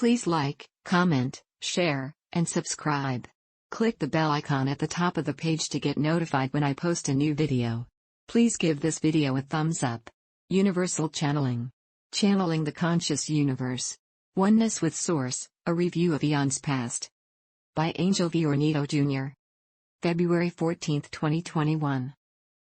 Please like, comment, share, and subscribe. Click the bell icon at the top of the page to get notified when I post a new video. Please give this video a thumbs up. Universal Channeling. Channeling the Conscious Universe. Oneness with Source, a review of Eons Past. By Angel V. Ornedo Jr. February 14, 2021.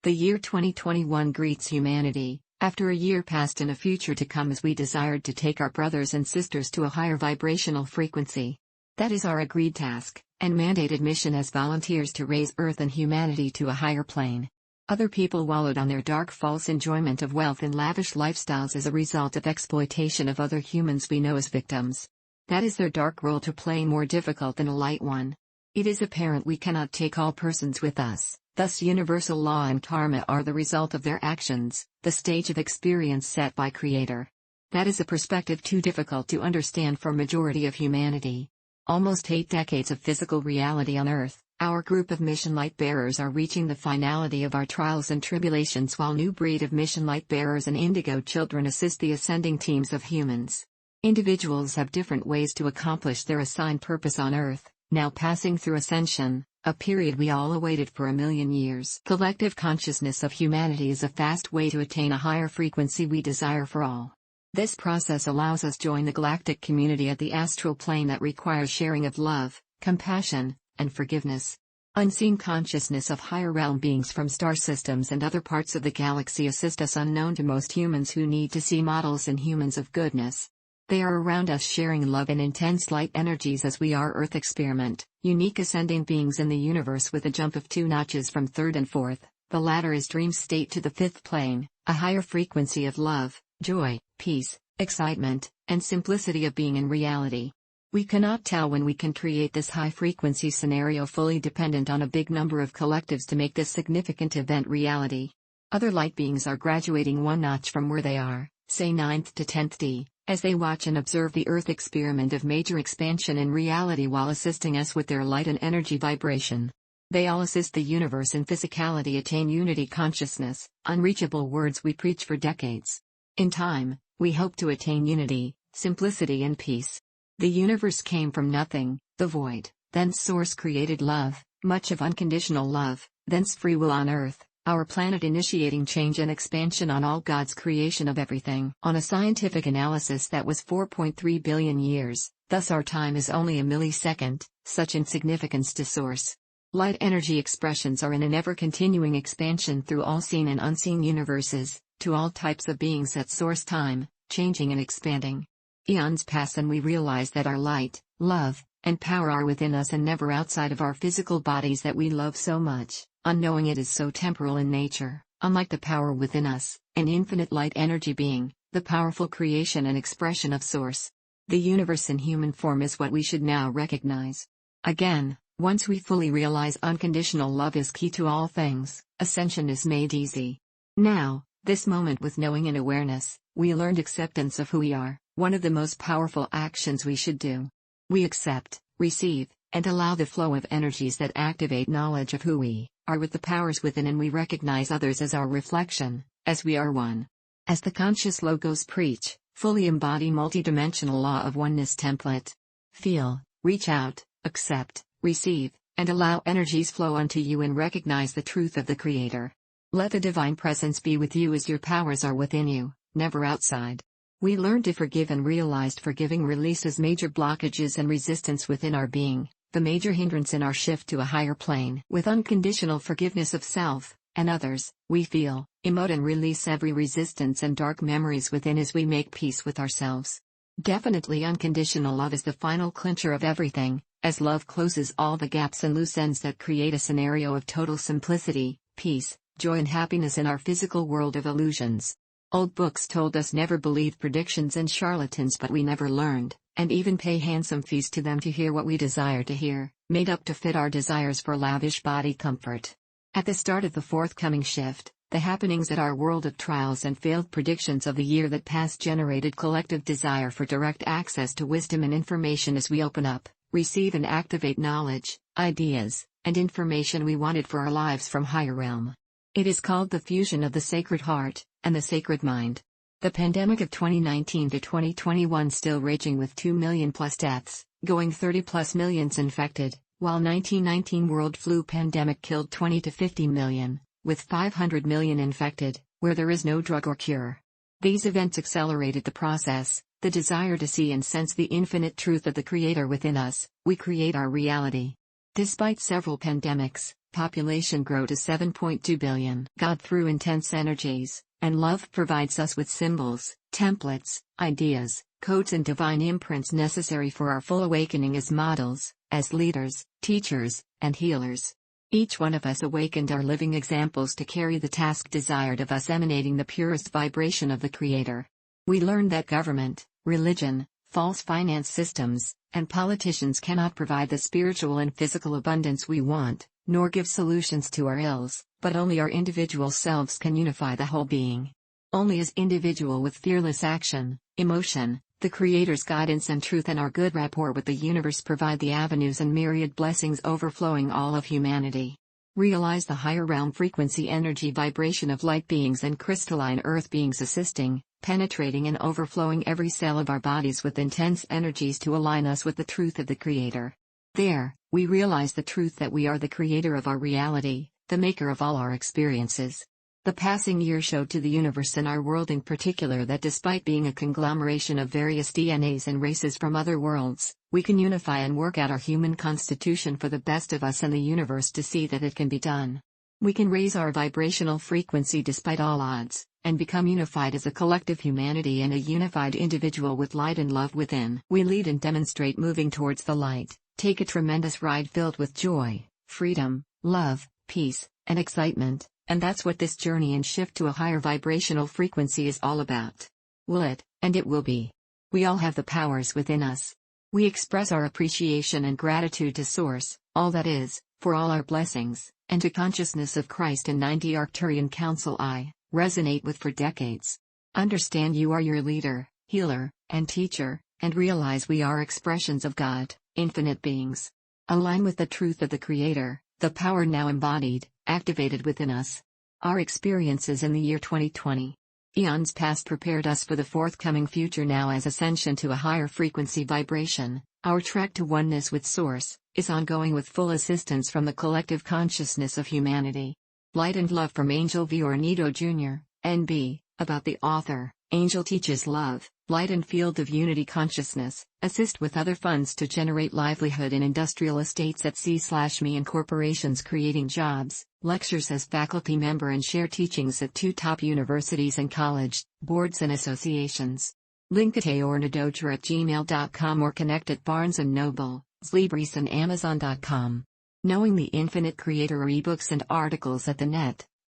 The year 2021 greets humanity, after a year past and a future to come, as we desired to take our brothers and sisters to a higher vibrational frequency. That is our agreed task, and mandated mission as volunteers to raise Earth and humanity to a higher plane. Other people wallowed on their dark false enjoyment of wealth and lavish lifestyles as a result of exploitation of other humans we know as victims. That is their dark role to play, more difficult than a light one. It is apparent we cannot take all persons with us, thus universal law and karma are the result of their actions, the stage of experience set by Creator. That is a perspective too difficult to understand for majority of humanity. Almost 8 decades of physical reality on Earth, our group of mission light bearers are reaching the finality of our trials and tribulations, while new breed of mission light bearers and indigo children assist the ascending teams of humans. Individuals have different ways to accomplish their assigned purpose on Earth, now passing through ascension, a period we all awaited for 1,000,000 years. Collective consciousness of humanity is a fast way to attain a higher frequency we desire for all. This process allows us join the galactic community at the astral plane that requires sharing of love, compassion, and forgiveness. Unseen consciousness of higher realm beings from star systems and other parts of the galaxy assist us, unknown to most humans who need to see models in humans of goodness. They are around us sharing love and intense light energies as we are Earth experiment, unique ascending beings in the universe with a jump of 2 notches from 3rd and 4th, the latter is dream state to the 5th plane, a higher frequency of love, joy, peace, excitement, and simplicity of being in reality. We cannot tell when we can create this high frequency scenario, fully dependent on a big number of collectives to make this significant event reality. Other light beings are graduating 1 notch from where they are, say 9th to 10th D, as they watch and observe the Earth experiment of major expansion in reality while assisting us with their light and energy vibration. They all assist the universe in physicality attain unity consciousness, unreachable words we preach for decades. In time, we hope to attain unity, simplicity and peace. The universe came from nothing, the void, then Source created love, much of unconditional love, thence free will on Earth, our planet initiating change and expansion on all God's creation of everything. On a scientific analysis that was 4.3 billion years, thus our time is only a millisecond, such insignificance to Source. Light energy expressions are in an ever-continuing expansion through all seen and unseen universes, to all types of beings at Source time, changing and expanding. Eons pass and we realize that our light, love, and power are within us and never outside of our physical bodies that we love so much, unknowing it is so temporal in nature, unlike the power within us, an infinite light energy being, the powerful creation and expression of Source. The universe in human form is what we should now recognize. Again, once we fully realize unconditional love is key to all things, ascension is made easy. Now, this moment with knowing and awareness, we learned acceptance of who we are, one of the most powerful actions we should do. We accept, receive, and allow the flow of energies that activate knowledge of who we are with the powers within, and we recognize others as our reflection, as we are one. As the conscious logos preach, fully embody multidimensional law of oneness template. Feel, reach out, accept, receive, and allow energies flow unto you and recognize the truth of the Creator. Let the divine presence be with you as your powers are within you, never outside. We learn to forgive and realized forgiving releases major blockages and resistance within our being, the major hindrance in our shift to a higher plane. With unconditional forgiveness of self and others, we feel, emote and release every resistance and dark memories within as we make peace with ourselves. Definitely unconditional love is the final clincher of everything, as love closes all the gaps and loose ends that create a scenario of total simplicity, peace, joy and happiness in our physical world of illusions. Old books told us never believe predictions and charlatans, but we never learned, and even pay handsome fees to them to hear what we desire to hear, made up to fit our desires for lavish body comfort. At the start of the forthcoming shift, the happenings at our world of trials and failed predictions of the year that passed generated collective desire for direct access to wisdom and information as we open up, receive and activate knowledge, ideas, and information we wanted for our lives from higher realm. It is called the fusion of the sacred heart and the sacred mind. The pandemic of 2019 to 2021 still raging with 2 million plus deaths, going 30 plus millions infected, while 1919 world flu pandemic killed 20 to 50 million, with 500 million infected, where there is no drug or cure. These events accelerated the process, the desire to see and sense the infinite truth of the Creator within us. We create our reality. Despite several pandemics, population grow to 7.2 billion. God through intense energies and love provides us with symbols, templates, ideas, codes and divine imprints necessary for our full awakening as models, as leaders, teachers, and healers. Each one of us awakened are living examples to carry the task desired of us, emanating the purest vibration of the Creator. We learned that government, religion, false finance systems, and politicians cannot provide the spiritual and physical abundance we want, nor give solutions to our ills, but only our individual selves can unify the whole being. Only as individual with fearless action, emotion, the Creator's guidance and truth and our good rapport with the universe provide the avenues and myriad blessings overflowing all of humanity. Realize the higher realm frequency energy vibration of light beings and crystalline earth beings assisting, penetrating and overflowing every cell of our bodies with intense energies to align us with the truth of the Creator. There, we realize the truth that we are the creator of our reality, the maker of all our experiences. The passing year showed to the universe and our world in particular that despite being a conglomeration of various DNAs and races from other worlds, we can unify and work out our human constitution for the best of us and the universe to see that it can be done. We can raise our vibrational frequency despite all odds, and become unified as a collective humanity and a unified individual with light and love within. We lead and demonstrate moving towards the light, take a tremendous ride filled with joy, freedom, love, peace, and excitement. And that's what this journey and shift to a higher vibrational frequency is all about. Will it, and it will be. We all have the powers within us. We express our appreciation and gratitude to Source, all that is, for all our blessings, and to consciousness of Christ and 90 Arcturian Council I resonate with for decades. Understand you are your leader, healer, and teacher, and realize we are expressions of God, infinite beings. Align with the truth of the Creator, the power now embodied, activated within us. Our experiences in the year 2020. Eons past prepared us for the forthcoming future now as ascension to a higher frequency vibration. Our trek to oneness with Source is ongoing with full assistance from the collective consciousness of humanity. Light and love from Angel V. Ornedo Jr., NB, about the author. Angel teaches love, light and field of unity consciousness, assist with other funds to generate livelihood in industrial estates at C/me and corporations creating jobs, lectures as faculty member and share teachings at 2 top universities and college, boards and associations. Link at ornedo@gmail.com or connect at Barnes & Noble, Libris and Amazon.com. Knowing the Infinite Creator or ebooks and articles at the net.